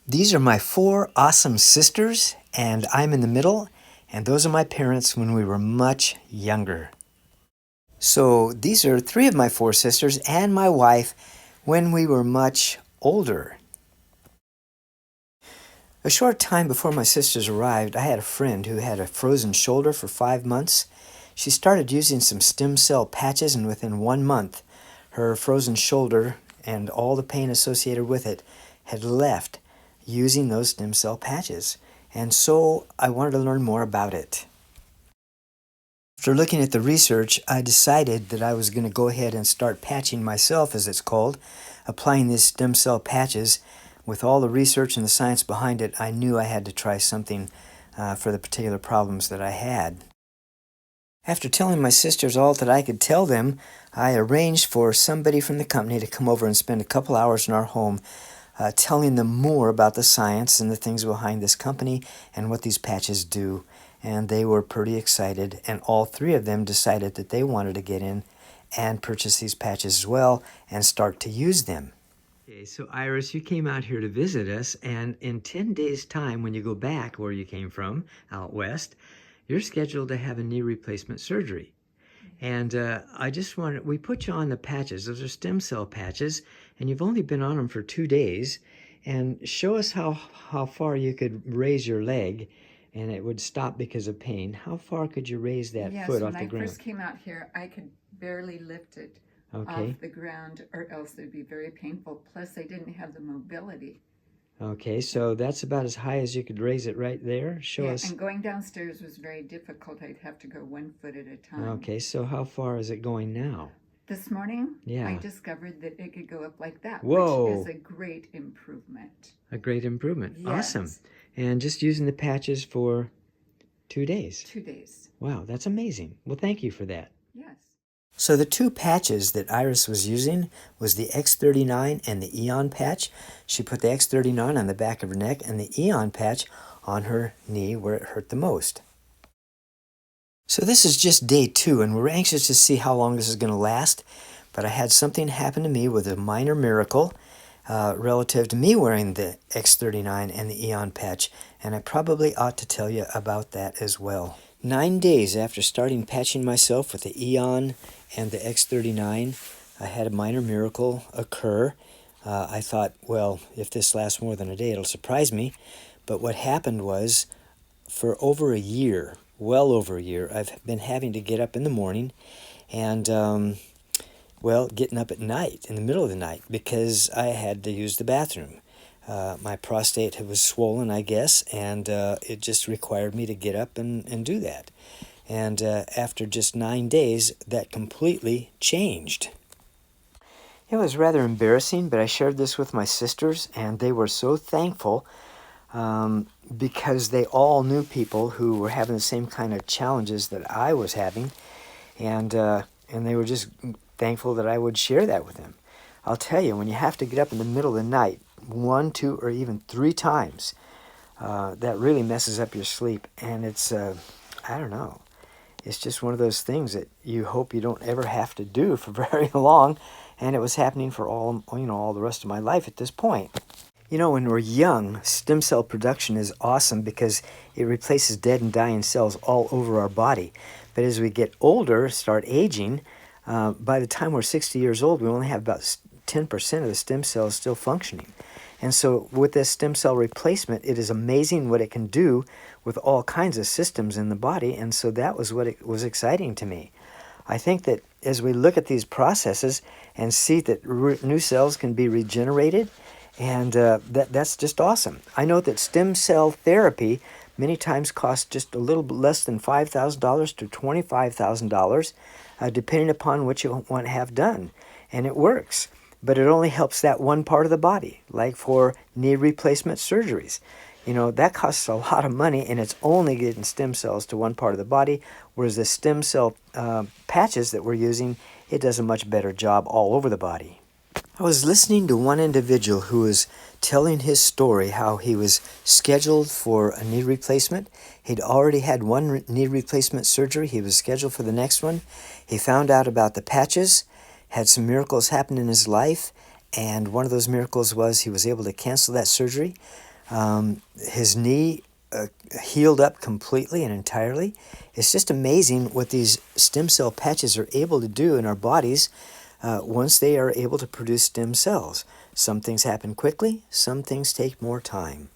These are my four awesome sisters, and I'm in the middle, and those are my parents when we were much younger. So these are three of my four sisters and my wife when we were much older. A short time before my sisters arrived, I had a friend who had a frozen shoulder for 5 months. She started using some stem cell patches, and within 1 month, her frozen shoulder and all the pain associated with it had left using those stem cell patches. And so I wanted to learn more about it. After looking at the research, I decided that I was going to go ahead and start patching myself, as it's called, applying these stem cell patches. With all the research and the science behind it, I knew I had to try something for the particular problems that I had. After telling my sisters all that I could tell them, I arranged for somebody from the company to come over and spend a couple hours in our home telling them more about the science and the things behind this company and what these patches do. And they were pretty excited, and all three of them decided that they wanted to get in and purchase these patches as well and start to use them. Okay, so Iris, you came out here to visit us, and in 10 days' time, when you go back where you came from, out west, you're scheduled to have a knee replacement surgery. And we put you on the patches. Those are stem cell patches, and you've only been on them for 2 days. And show us how far you could raise your leg, and it would stop because of pain. How far could you raise that foot off the ground? Yes, when I first came out here, I could barely lift it off the ground, or else it would be very painful. Plus, I didn't have the mobility. Okay, so that's about as high as you could raise it right there. Show us. And going downstairs was very difficult. I'd have to go 1 foot at a time. Okay, so how far is it going now? This morning, Yeah. I discovered that it could go up like that, Whoa. which is a great improvement. A great improvement. Yes. Awesome. And just using the patches for 2 days. 2 days. Wow, that's amazing. Well, thank you for that. Yes. So the two patches that Iris was using was the X39 and the Eon patch. She put the X39 on the back of her neck and the Eon patch on her knee where it hurt the most. So this is just day 2, and we're anxious to see how long this is going to last. But I had something happen to me with a minor miracle relative to me wearing the X39 and the Eon patch, and I probably ought to tell you about that as well. 9 days after starting patching myself with the Eon and the X39, I had a minor miracle occur. I thought, well, if this lasts more than a day, it'll surprise me. But what happened was, for over a year, well over a year, I've been having to get up in the morning and, getting up at night, in the middle of the night, because I had to use the bathroom. My prostate was swollen, I guess, and it just required me to get up and do that. And after just 9 days, that completely changed. It was rather embarrassing, but I shared this with my sisters, and they were so thankful because they all knew people who were having the same kind of challenges that I was having, and they were just thankful that I would share that with them. I'll tell you, when you have to get up in the middle of the night 1, 2, or even 3 times, that really messes up your sleep, and it's I don't know. It's just one of those things that you hope you don't ever have to do for very long, and it was happening for all the rest of my life at this point. You know, when we're young, stem cell production is awesome because it replaces dead and dying cells all over our body. But as we get older, start aging, by the time we're 60 years old, we only have about 10% of the stem cells still functioning. And so with this stem cell replacement, it is amazing what it can do with all kinds of systems in the body. And so that was what it was exciting to me. I think that as we look at these processes and see that new cells can be regenerated, and that's just awesome. I know that stem cell therapy many times costs just a little bit less than $5,000 to $25,000, depending upon what you want to have done. And it works. But it only helps that one part of the body, like for knee replacement surgeries. You know, that costs a lot of money, and it's only getting stem cells to one part of the body, whereas the stem cell patches that we're using, it does a much better job all over the body. I was listening to one individual who was telling his story, how he was scheduled for a knee replacement. He'd already had one knee replacement surgery. He was scheduled for the next one. He found out about the patches, had some miracles happen in his life, and one of those miracles was he was able to cancel that surgery, His knee healed up completely and entirely. It's just amazing what these stem cell patches are able to do in our bodies once they are able to produce stem cells. Some things happen quickly, some things take more time.